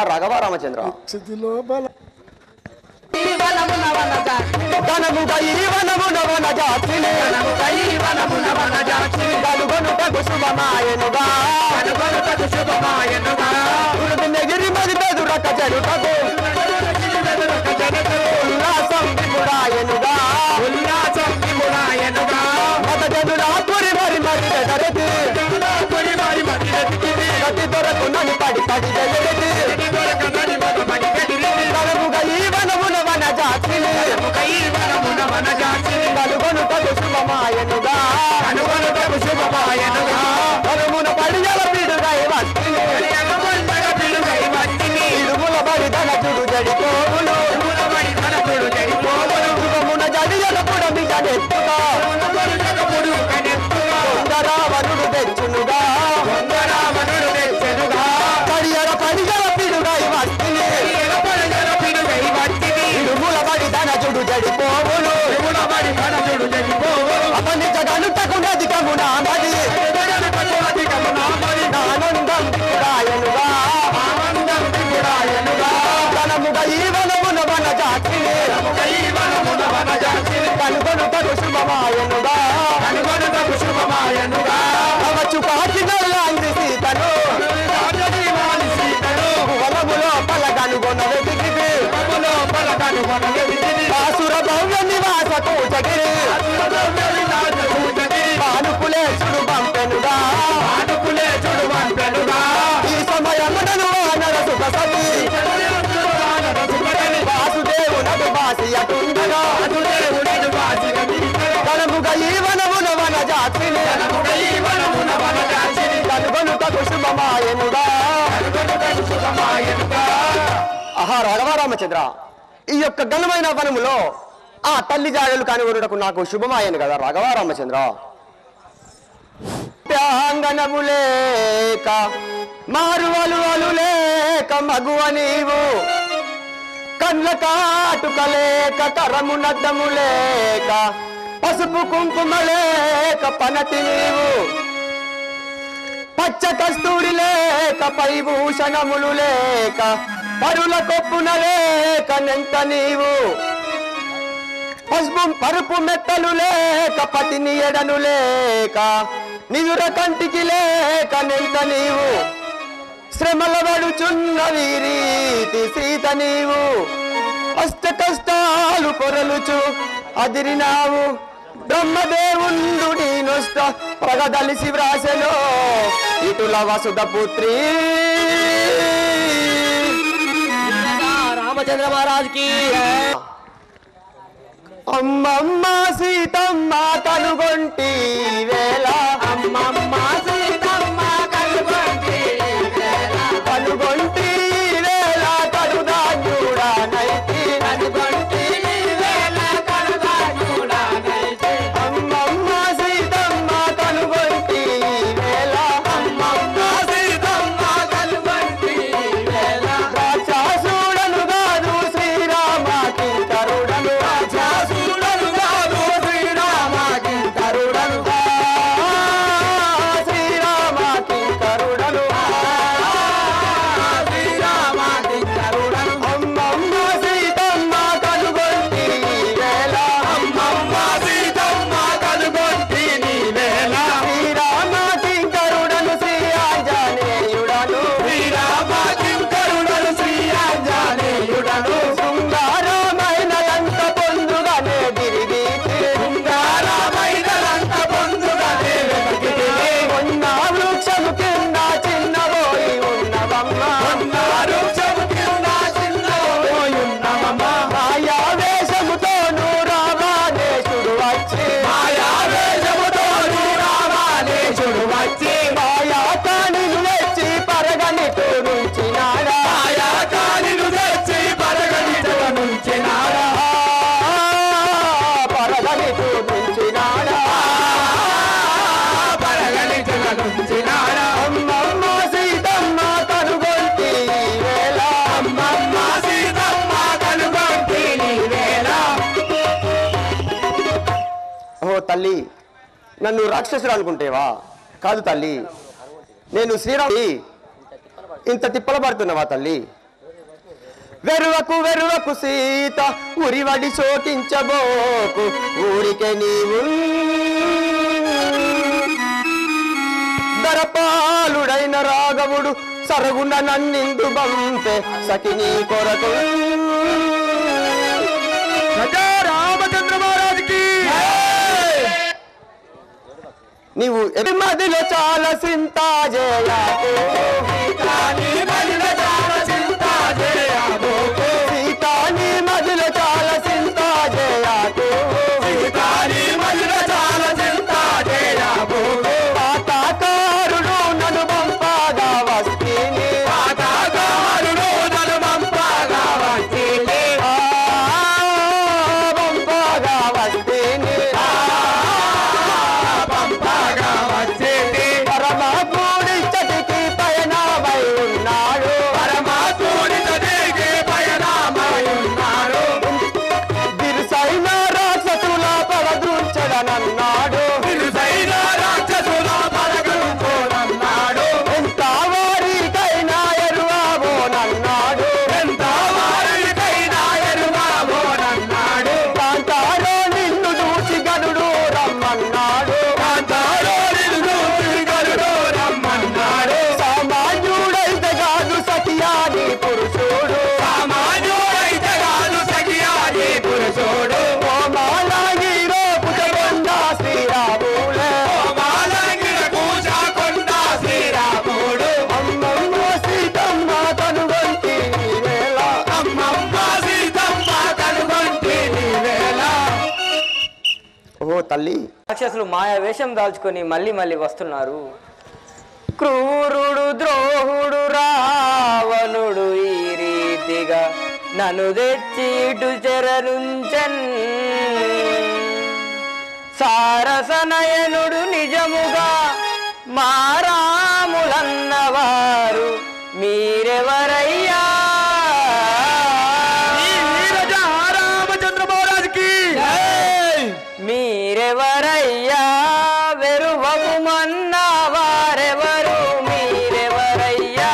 ఆహా రాఘవ రామచంద్ర ఆహా రాఘవ రామచంద్ర ఈ యొక్క ఘనమైన వనములో ఆ తల్లి జాడలు కానివరుటకు నాకు శుభమాయను కదా రాఘవ రామచంద్ర ప్యాంగనము లేక మారువలు లేక మగువ నీవు కళ్ళ కాటుక లేక కరము నద్దము లేక పసుపు కుంకుమ లేక పనతి నీవు పచ్చ కస్తూరి లేక పైభూషణములు లేక పరుల కొప్పున లేక నెంత నీవు పరుపు మెత్తలు లేక పతిని ఎడను లేక నిదుర కంటికి లేక నెంత నీవు శ్రమల పడుచున్న వీరీతి సీత నీవు అష్ట కష్టాలు పొరలుచు అదిరినావు బ్రహ్మదేవుండు నీనొష్ట ప్రగదలిసి వ్రాసెలో ఇటుల వసుధ పుత్రి రామచంద్ర మహారాజ్కి అమ్మమ్మ సీతమ్మ కనుగొంటి వేళ అమ్మమ్మ సీతమ్మ కనుగొంటి వేళ కనుగొంటి వేళ కడుదా చూడనైతి కనుగొంటి వేళ కడుదా చూడనైతి అమ్మమ్మ సీతమ్మ కనుగొంటి వేళ అమ్మమ్మ సీతమ్మ కనుగొంటి వేళ రాక్షసుడను కాదు శ్రీరామ కింకరుడను తల్లి నన్ను రాక్షసుడు అనుకుంటేవా? కాదు తల్లి, నేను శ్రీరాముడి ఇంత తిప్పల పడుతున్నావా తల్లి? వెరువకు వెరువకు సీత ఉరివడి శోకించబోకు ఊరికే నీవు దరపాలుడైన రాఘవుడు సరుగున నన్నిందు బంపే సఖిని కొరకు రామచంద్ర మహారాజుకి నీవు మదిలో చాలా చింతా చేయకు సీతాని మదిలో చాలా చింతా చేయకు సీతాని మదిలో చాలా చింతా చేయకు సీతాని మదిలో చాలా చింతా చేయకు పాతాకారుడు నన్ను పంపగా వస్తీని పాతాకారుడు నన్ను పంపగా వస్తీని పంపగా వస్తీని పరమాత్ముడి చటికి పయనమై ఉన్నాడు పరమాత్ముడి చటికి పయనమై ఉన్నాడు బిరుసైన రాక్షసుల పడదృంచడనన్నాడు బిరుసైన రాక్షసుల పడదృంచడనన్నాడు ఎంత వారికైనా ఎరువాబోనన్నాడు ఎంత వారికైనా ఎరువాబోనన్నాడు కాంతారో నిన్ను చూసి గరుడు రమ్మన్నాడు కాంతారో నిన్ను చూసి గరుడు రమ్మన్నాడు సామాన్యుడైతే కాదు సఖియాని పురుషుడు సామాన్యుడైతే కాదు సఖియాని పురుషుడు ఓ మాలాగిరో పుటకొండ శ్రీరాములే ఓ మాలాగిర పూజకొండ శ్రీరాముడు అమ్మమ్మ సీతమ్మ కనుగొంటి నీవేళ అమ్మమ్మ సీతమ్మ కనుగొంటి నీవేళ ఓ తల్లి రాక్షసులు మాయా వేషం దాల్చుకొని మళ్ళీ మళ్ళీ వస్తున్నారు. క్రూరుడు ద్రోహుడు రావణుడు ఈ రీతిగా నన్ను తెచ్చి ఇటు చెరనుంచన్ సారసనయనుడు నిజముగా మారాములన్నవారు మీరెవరయ్యా రామచంద్ర మహారాజుకి మీరెవరయ్యా వెరువకుమన్న వారెవరు మీరెవరయ్యా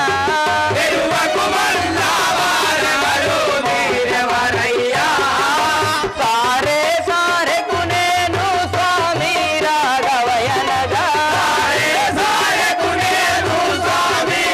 వెరువకుమన్న వారెవరు మీరెవరయ్యా సారే సారెకు నేను స్వామి రాఘవయనగా సారే సారెకు నేను స్వామి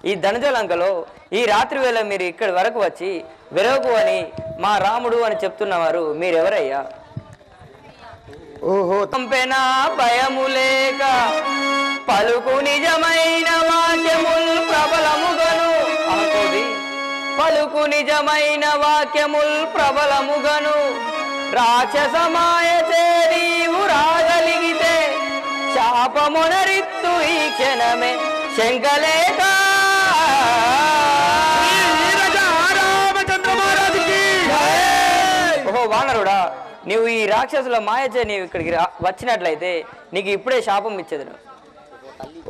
ఈ ధనజలంకలో ఈ రాత్రి వేళ మీరు ఇక్కడి వరకు వచ్చి విరవకు అని మా రాముడు అని చెప్తున్నవారు మీరెవరయ్యా? ఓహో పంపెనా భయము లేక పలుకు నిజమైన వాక్యముల్ ప్రబలముగను అనుకోది పలుకు నిజమైన వాక్యముల్ ప్రబలముగను రాక్షసమాయచే నీవు రాగలిగితే శాపమునరిత్తు ఈ క్షణమే శంకలేక. ఓహో వానరుడా, నువ్వు ఈ రాక్షసుల మాయచే నీవు ఇక్కడికి వచ్చినట్లయితే నీకు ఇప్పుడే శాపం ఇచ్చేది.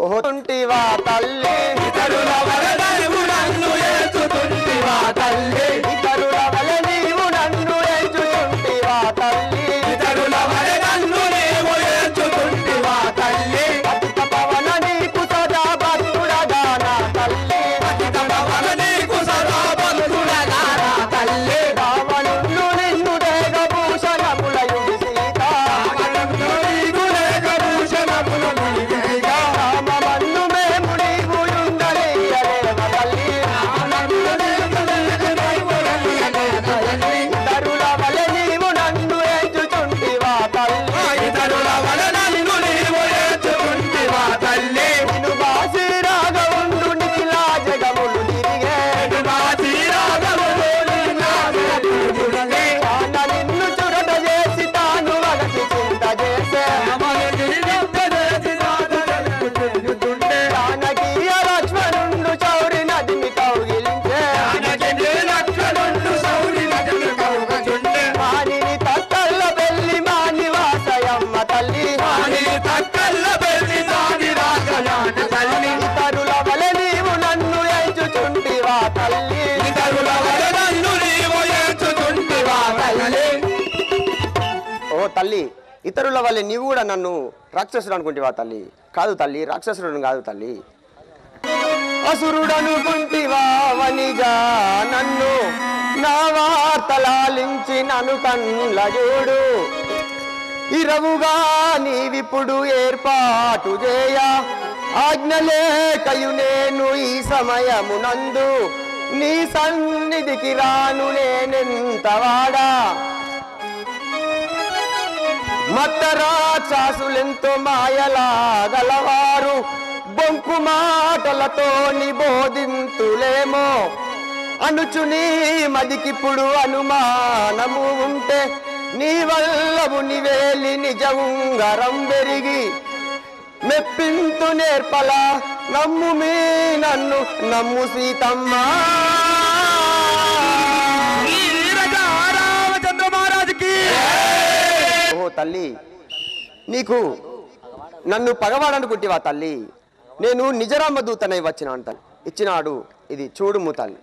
ఓహో తుంటివా తల్లి ఇతరుల వలె నీవు నన్ను ఎంచుతుంటివా తల్లి ఇతరుల వలె నీవు నన్ను ఎంచుతుంటివా తల్లి ఇతరుల వలె నన్ను నీవు ఎంచుతుంటివా తల్లి అతిత పవన నీకు సదా భక్తుడగానా తల్లి అతిత పవన నీకు సదా భక్తుడగానా తల్లి రావణుడు నిన్ను దేగభూషణముల యుడి సీత రావణుడు నీకు దేగభూషణముల యుడి సీత రామమన్ను మేము నీవు యుండలేయలేవ తల్లి రామమన్ను నీవు యుండలేయలేవ తల్లి ఇతరుల వలె నీవు నన్ను ఎంచుచుంటివా తల్లి ఇతరుల వలె నన్ను నీవు ఎంచుచుంటివా తల్లి నిన్ను బాసి రాగవుండు నిఖిలా జగములు తిరిగే నిన్ను బాసి రాగవుండు నిఖిలా జగములు తిరిగే తాన నిన్ను చురట చేసి తాను వగసి చింత చేసే జానకీయ లక్ష్మణుండు చౌరి నదిని కౌగిలించే మానిని తక్కల్ల పెళ్లి మాని వాసయమ్మ తల్లి ఇతరుల వలె నీవు నన్ను ఎంచుచుంటివా తల్లి ఇతరుల వలె నన్ను నీవు ఎంచుచుంటివా తల్లి. ఓ తల్లి, ఇతరుల వల్లే నీవు కూడా నన్ను రాక్షసుడు అనుకుంటివా తల్లి? కాదు తల్లి, రాక్షసుడు కాదు తల్లి. అసురుడనుకుంటివా వనిగా నన్ను నా వార్తలాలించి నన్ను కన్ల చూడు ఇరవుగా నీవిప్పుడు ఏర్పాటు చేయ ఆజ్ఞలేకయు నేను ఈ సమయమునందు నీ సన్నిధికి రాను నేనెంతవాడా మత్త రాక్షసులెంతో మాయలాగలవారు బొంకు మాటలతో నిబోధింతులేమో అనుచు నీ మదికిప్పుడు అనుమానము ఉంటే నీ వల్లవు నివేలి నిజంగరం పెరిగి మెప్పింతు నేర్పల నమ్ము మీ నన్ను నమ్ము సీతమ్మ. ఓ తల్లి, నీకు నన్ను పగవాడనుకుంటివా తల్లి? నేను నిజరామ దూతనై వచ్చిన అంట ఇచ్చినాడు. ఇది చూడుము తల్లి.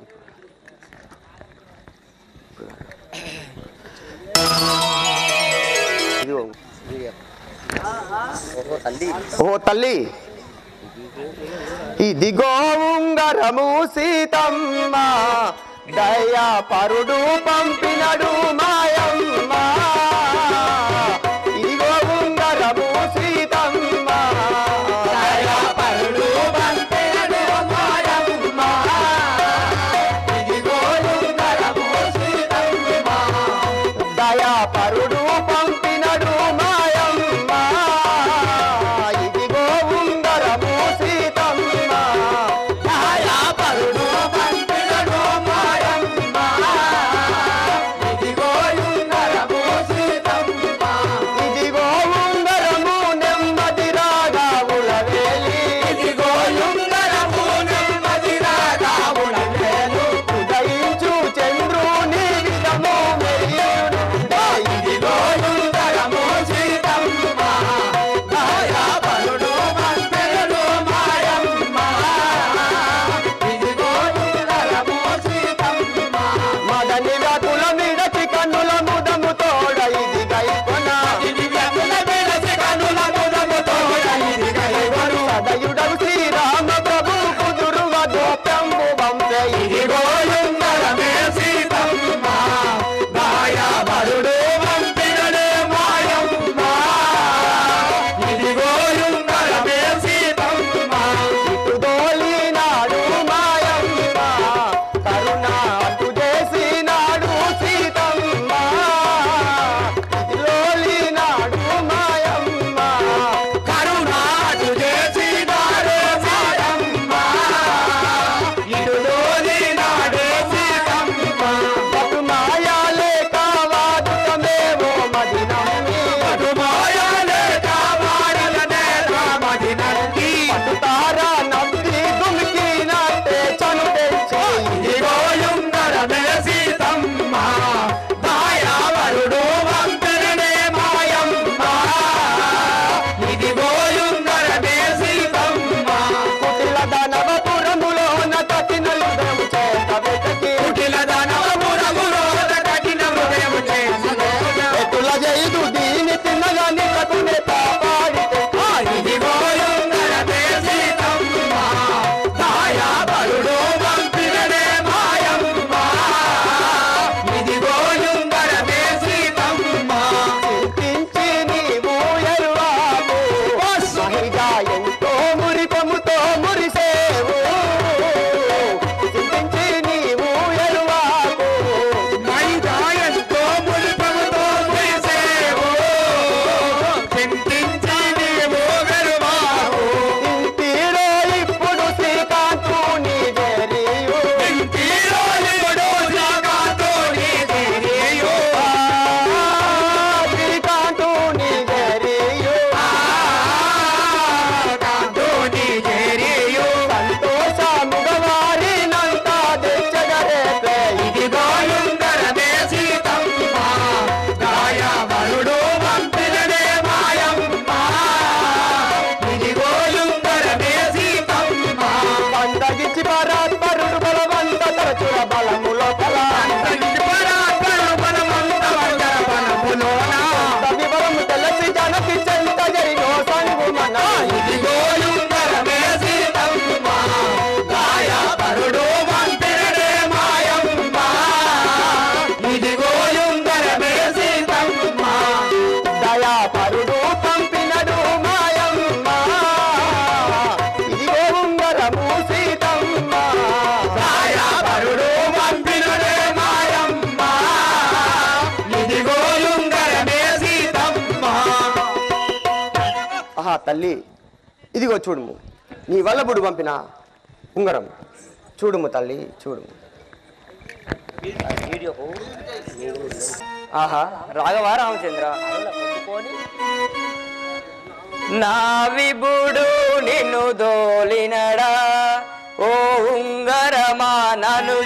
ఓ తల్లి, ఇదిగో ఉంగరము సీతమ్మ దయా పరుడు పంపినడు మాయమ్మ. ఇదిగో ఉంగరము సీతమ్మ దయా పరుడు పంపినడు మాయమ్మ. ఇదిగో ఉంగరము సీతమ్మ దయా పరుడు పంపినడు మాయమ్మ. ఇదిగో ఉంగరము సీతమ్మ దయా పరుడు పంపినడు మాయమ్మ. ఇదిగో తల్లి ఇదిగో చూడుము, నీ వల్లభుడు పంపిన ఉంగరం చూడుము తల్లి, చూడుము. ఆహా, రాఘవ రామచంద్ర, నా విభుడు నిన్ను దోలినడా, ఓ ఉంగరమా నన్ను